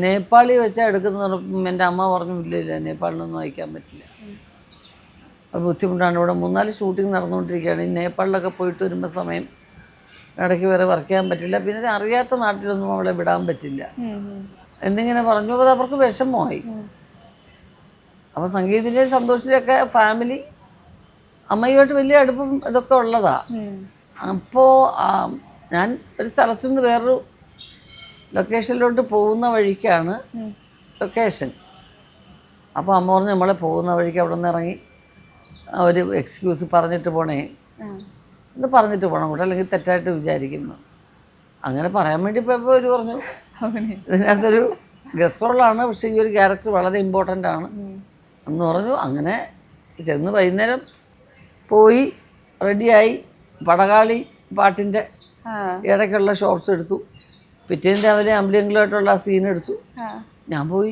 നേപ്പാളി വെച്ചാൽ എടുക്കുന്ന എൻ്റെ അമ്മ പറഞ്ഞു ഇല്ല നേപ്പാളിലൊന്നും അയക്കാൻ പറ്റില്ല, അത് ബുദ്ധിമുട്ടാണ്. ഇവിടെ 3-4 ഷൂട്ടിംഗ് നടന്നുകൊണ്ടിരിക്കുകയാണ്. ഈ നേപ്പാളിലൊക്കെ പോയിട്ട് വരുമ്പോൾ സമയം ഇടയ്ക്ക് വരെ വർക്ക് ചെയ്യാൻ പറ്റില്ല. പിന്നെ അറിയാത്ത നാട്ടിലൊന്നും അവളെ വിടാൻ പറ്റില്ല എന്നിങ്ങനെ പറഞ്ഞു. അപ്പോൾ അവർക്ക് വിഷമമായി. അപ്പോൾ സംഗീതത്തിലെ സന്തോഷത്തിലൊക്കെ ഫാമിലി അമ്മയുമായിട്ട് വലിയ അടുപ്പം ഇതൊക്കെ ഉള്ളതാണ്. അപ്പോൾ ഞാൻ ഒരു സ്ഥലത്തുനിന്ന് വേറൊരു ലൊക്കേഷനിലോട്ട് പോകുന്ന വഴിക്കാണ് ലൊക്കേഷൻ. അപ്പോൾ അമ്മ പറഞ്ഞു നമ്മളെ പോകുന്ന വഴിക്ക് അവിടെ നിന്ന് ഇറങ്ങി ഒരു എക്സ്ക്യൂസ് പറഞ്ഞിട്ട് പോണേ, ഇത് പറഞ്ഞിട്ട് പോകണം കൂടെ, അല്ലെങ്കിൽ തെറ്റായിട്ട് വിചാരിക്കുന്നു. അങ്ങനെ പറയാൻ വേണ്ടി പോയപ്പോൾ അവർ പറഞ്ഞു ഇതിനകത്തൊരു ഗസ്റ്റ് റോളാണ്, പക്ഷേ ഈ ഒരു ക്യാരക്ടർ വളരെ ഇമ്പോർട്ടൻ്റ് ആണ് എന്ന് പറഞ്ഞു. അങ്ങനെ ചെന്ന് വൈകുന്നേരം പോയി റെഡിയായി പടകാളി പാട്ടിൻ്റെ ഇടയ്ക്കുള്ള ഷോർട്സ് എടുത്തു. പിറ്റേന്ന് രാവിലെ അമ്പലങ്ങളുമായിട്ടുള്ള സീൻ എടുത്തു. ഞാൻ പോയി